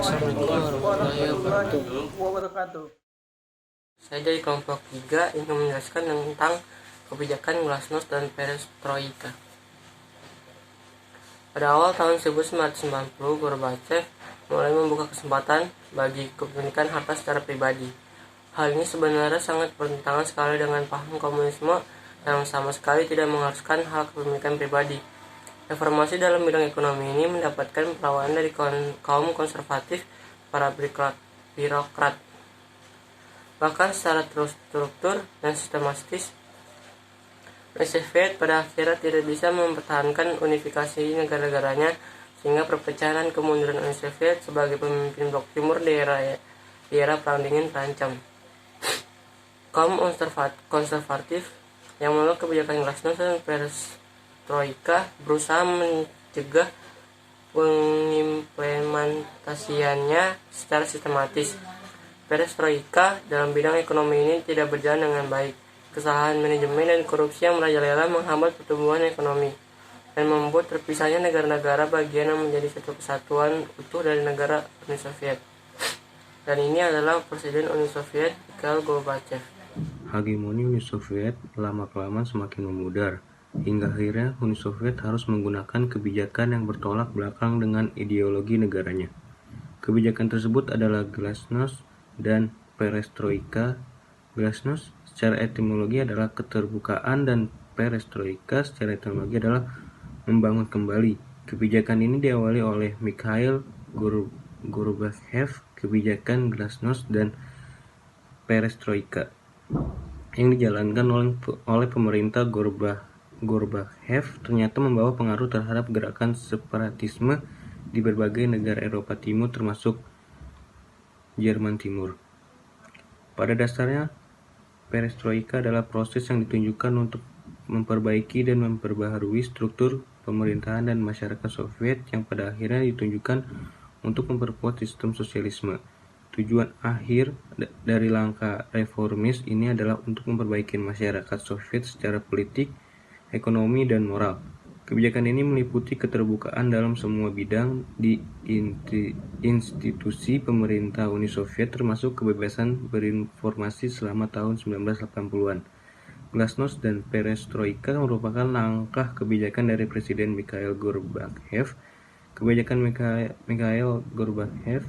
Assalamualaikum warahmatullahi wabarakatuh. wabarakatuh. Saya dari kelompok 3 ingin menjelaskan tentang kebijakan glasnost dan perestroika. Pada awal tahun 1990, Gorbachev mulai membuka kesempatan bagi kepemilikan harta secara pribadi. Hal ini sebenarnya sangat bertentangan sekali dengan paham komunisme yang sama sekali tidak mengharuskan hal kepemilikan pribadi. Reformasi dalam bidang ekonomi ini mendapatkan perlawanan dari kaum konservatif, para birokrat. Bahkan secara terstruktur dan sistematis, Uni Soviet pada akhirnya tidak bisa mempertahankan unifikasi negara-negaranya, sehingga perpecahan dan kemunduran Uni Soviet sebagai pemimpin blok timur di era Perang Dingin terancam. Kaum konservatif yang menolak kebijakan glasnost dan perestroika berusaha mencegah pengimplementasiannya secara sistematis. Perestroika dalam bidang ekonomi ini tidak berjalan dengan baik. Kesalahan manajemen dan korupsi yang merajalela menghambat pertumbuhan ekonomi dan membuat terpisahnya negara-negara bagian yang menjadi satu kesatuan utuh dari negara Uni Soviet. Dan ini adalah Presiden Uni Soviet Mikhail Gorbachev. Hegemoni Uni Soviet lama-kelamaan semakin memudar, hingga akhirnya Uni Soviet harus menggunakan kebijakan yang bertolak belakang dengan ideologi negaranya. Kebijakan tersebut adalah glasnost dan perestroika. Glasnost secara etimologi adalah keterbukaan dan perestroika secara etimologi adalah membangun kembali. Kebijakan ini diawali oleh Mikhail Gorbachev. Kebijakan glasnost dan perestroika yang dijalankan oleh pemerintah Gorbachev ternyata membawa pengaruh terhadap gerakan separatisme di berbagai negara Eropa Timur termasuk Jerman Timur. Pada dasarnya, perestroika adalah proses yang ditunjukkan untuk memperbaiki dan memperbaharui struktur pemerintahan dan masyarakat Soviet yang pada akhirnya ditunjukkan untuk memperkuat sistem sosialisme. Tujuan akhir dari langkah reformis ini adalah untuk memperbaiki masyarakat Soviet secara politik, ekonomi, dan moral. Kebijakan ini meliputi keterbukaan dalam semua bidang di institusi pemerintah Uni Soviet termasuk kebebasan berinformasi selama tahun 1980-an. Glasnost dan perestroika merupakan langkah kebijakan dari Presiden Mikhail Gorbachev. Kebijakan Mikhail Gorbachev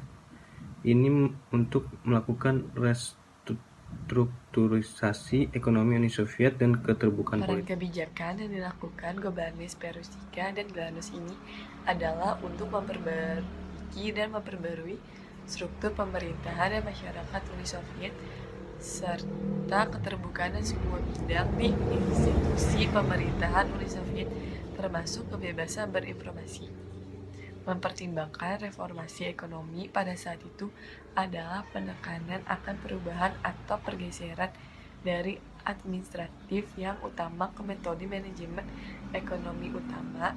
ini untuk melakukan restrukturisasi ekonomi Uni Soviet dan keterbukaan politik. Kebijakan yang dilakukan Gorbachev, perestroika, dan glasnost ini adalah untuk memperbaiki dan memperbarui struktur pemerintahan dan masyarakat Uni Soviet serta keterbukaan dan semua bidang di institusi pemerintahan Uni Soviet termasuk kebebasan berinformasi. Mempertimbangkan reformasi ekonomi pada saat itu adalah penekanan akan perubahan atau pergeseran dari administratif yang utama ke metode manajemen ekonomi utama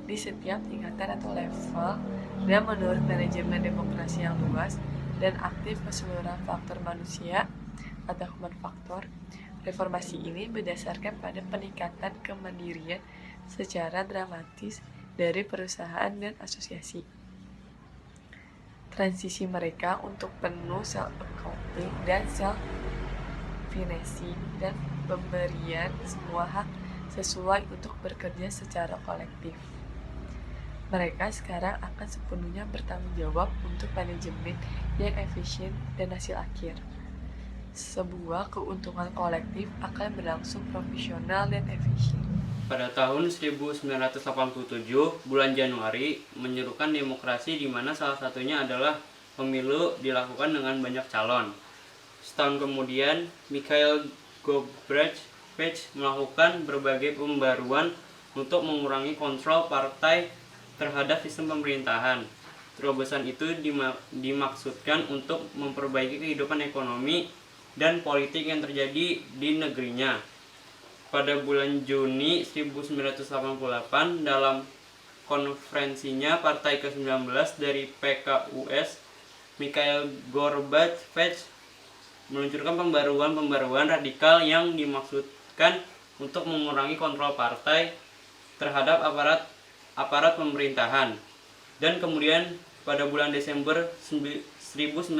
di setiap tingkatan atau level, dan menurut manajemen demokrasi yang luas dan aktif keseluruhan faktor manusia atau human factor. Reformasi ini berdasarkan pada peningkatan kemandirian secara dramatis dari perusahaan dan asosiasi. Transisi mereka untuk penuh self-accounting dan self-financing dan pemberian semua hak sesuai untuk bekerja secara kolektif. Mereka sekarang akan sepenuhnya bertanggung jawab untuk manajemen yang efisien dan hasil akhir. Sebuah keuntungan kolektif akan berlangsung profesional dan efisien. Pada tahun 1987, bulan Januari, menyerukan demokrasi di mana salah satunya adalah pemilu dilakukan dengan banyak calon. Setahun kemudian, Mikhail Gorbachev melakukan berbagai pembaruan untuk mengurangi kontrol partai terhadap sistem pemerintahan. Terobosan itu dimaksudkan untuk memperbaiki kehidupan ekonomi dan politik yang terjadi di negerinya. Pada bulan Juni 1988, dalam konferensinya Partai ke-19 dari PKUS, Mikhail Gorbachev meluncurkan pembaruan radikal yang dimaksudkan untuk mengurangi kontrol partai terhadap aparat pemerintahan dan kemudian pada bulan Desember 1988,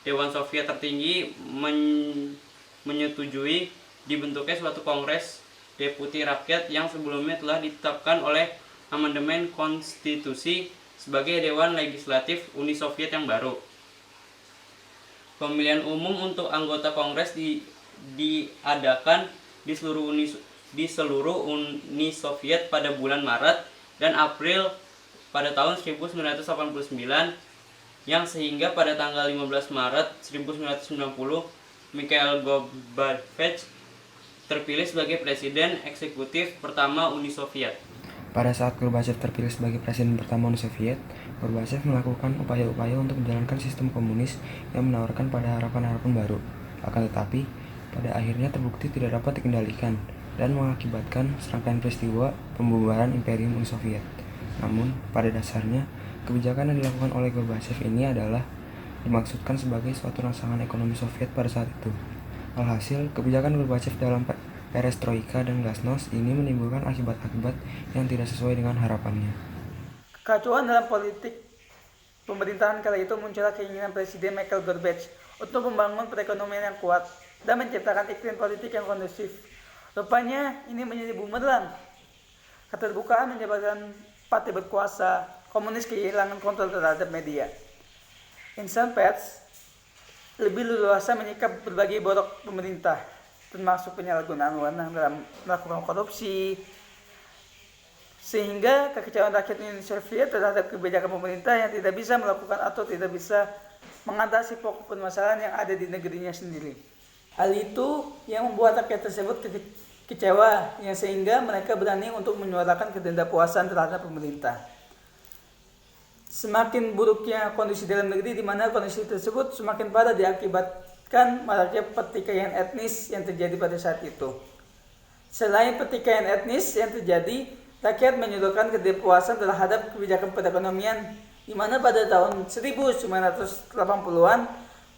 Dewan Soviet tertinggi menyetujui dibentuknya suatu Kongres Deputi Rakyat yang sebelumnya telah ditetapkan oleh amandemen konstitusi sebagai Dewan Legislatif Uni Soviet yang baru. Pemilihan umum untuk anggota Kongres diadakan di seluruh Uni Soviet pada bulan Maret dan April pada tahun 1989, yang sehingga pada tanggal 15 Maret 1990 Mikhail Gorbachev terpilih sebagai Presiden Eksekutif pertama Uni Soviet. Pada saat Gorbachev terpilih sebagai Presiden pertama Uni Soviet, Gorbachev melakukan upaya-upaya untuk menjalankan sistem komunis yang menawarkan pada harapan-harapan baru. Akan tetapi, pada akhirnya terbukti tidak dapat dikendalikan dan mengakibatkan serangkaian peristiwa pembubaran Imperium Uni Soviet. Namun, pada dasarnya, kebijakan yang dilakukan oleh Gorbachev ini adalah dimaksudkan sebagai suatu rangsangan ekonomi Soviet pada saat itu. Alhasil, kebijakan Gorbachev dalam perestroika dan glasnost ini menimbulkan akibat-akibat yang tidak sesuai dengan harapannya. Kekacauan dalam politik pemerintahan kala itu muncullah keinginan Presiden Mikhail Gorbachev untuk membangun perekonomian yang kuat dan menciptakan iklim politik yang kondusif. Rupanya ini menjadi bumerang. Keterbukaan menjadikan partai berkuasa, komunis kehilangan kontrol terhadap media. Insan pers lebih leluasa menyikap berbagai borok pemerintah, termasuk penyalahgunaan wewenang dalam melakukan korupsi, sehingga kekecewaan rakyat Uni Soviet terhadap kebijakan pemerintah yang tidak bisa melakukan atau tidak bisa mengatasi pokok permasalahan yang ada di negerinya sendiri. Hal itu yang membuat rakyat tersebut kecewa, yang sehingga mereka berani untuk menyuarakan ketidakpuasan terhadap pemerintah. Semakin buruknya kondisi dalam negeri, di mana kondisi tersebut semakin parah diakibatkan maraknya pertikaian etnis yang terjadi pada saat itu. Selain pertikaian etnis yang terjadi, rakyat menyuarakan ketidakpuasan terhadap kebijakan perekonomian, di mana pada tahun 1980-an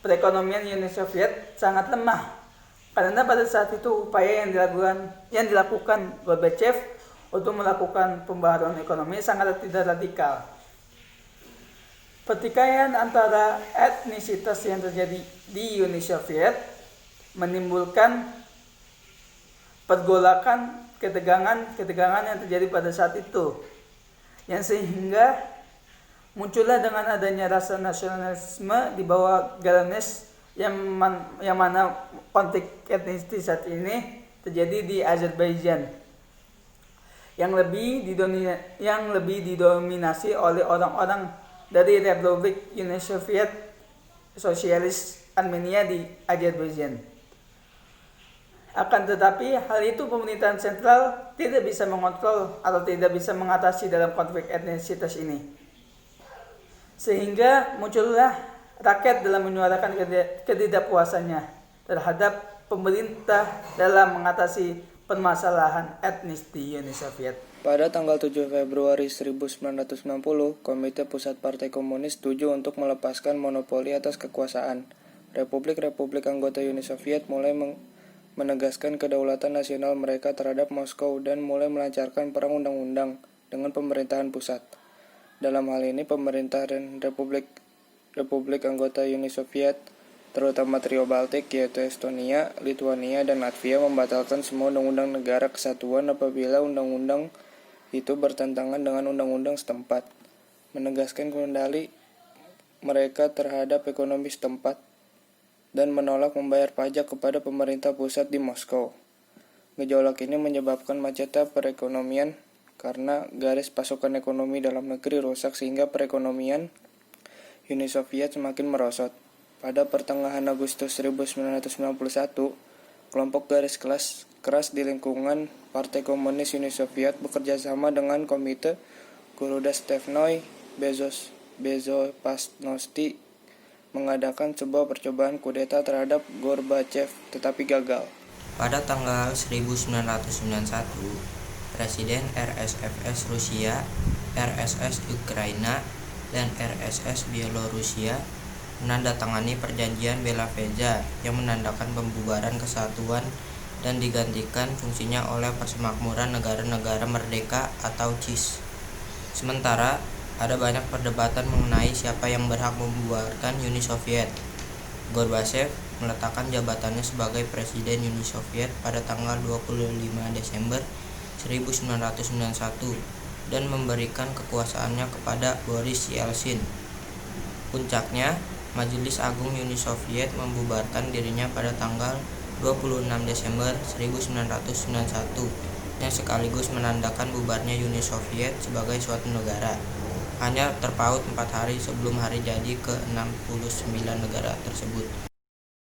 perekonomian Uni Soviet sangat lemah. Karena pada saat itu upaya yang dilakukan Gorbachev untuk melakukan pembaharuan ekonomi sangat tidak radikal. Pertikaian antara etnisitas yang terjadi di Uni Soviet menimbulkan pergolakan ketegangan yang terjadi pada saat itu, yang sehingga muncullah dengan adanya rasa nasionalisme di bawah Galanes yang mana konflik etnis saat ini terjadi di Azerbaijan yang lebih didominasi oleh orang-orang dari Republik Uni Soviet Sosialis Armenia di Azerbaijan. Akan tetapi hal itu pemerintahan sentral tidak bisa mengontrol atau tidak bisa mengatasi dalam konflik etnisitas ini. Sehingga muncullah rakyat dalam menyuarakan ketidakpuasannya terhadap pemerintah dalam mengatasi permasalahan etnis di Uni Soviet. Pada tanggal 7 Februari 1990, Komite Pusat Partai Komunis setuju untuk melepaskan monopoli atas kekuasaan. Republik-republik anggota Uni Soviet mulai menegaskan kedaulatan nasional mereka terhadap Moskow dan mulai melancarkan perang undang-undang dengan pemerintahan pusat. Dalam hal ini, pemerintah dan republik anggota Uni Soviet, terutama trio Baltik yaitu Estonia, Lituania, dan Latvia membatalkan semua undang-undang negara kesatuan apabila undang-undang itu bertentangan dengan undang-undang setempat, menegaskan kendali mereka terhadap ekonomi setempat, dan menolak membayar pajak kepada pemerintah pusat di Moskow. Gejolak ini menyebabkan macetnya perekonomian karena garis pasokan ekonomi dalam negeri rusak sehingga perekonomian Uni Soviet semakin merosot. Pada pertengahan Agustus 1991, kelompok garis keras di lingkungan Partai Komunis Uni Soviet bekerja sama dengan Komite Gorudastevnoye Bezopasnosti mengadakan sebuah percobaan kudeta terhadap Gorbachev, tetapi gagal. Pada tanggal 1991, Presiden RSFS Rusia, RSS Ukraina, dan RSS Bielorusia menandatangani perjanjian Bela-Veza yang menandakan pembubaran kesatuan dan digantikan fungsinya oleh Persemakmuran Negara-Negara Merdeka atau CIS. Sementara ada banyak perdebatan mengenai siapa yang berhak membubarkan Uni Soviet. Gorbachev meletakkan jabatannya sebagai Presiden Uni Soviet pada tanggal 25 Desember 1991 dan memberikan kekuasaannya kepada Boris Yeltsin. Puncaknya, Majelis Agung Uni Soviet membubarkan dirinya pada tanggal 26 Desember 1991 yang sekaligus menandakan bubarnya Uni Soviet sebagai suatu negara. Hanya terpaut 4 hari sebelum hari jadi ke-69 negara tersebut.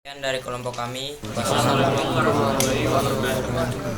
Sekian dari kelompok kami. Wassalamualaikum warahmatullahi wabarakatuh.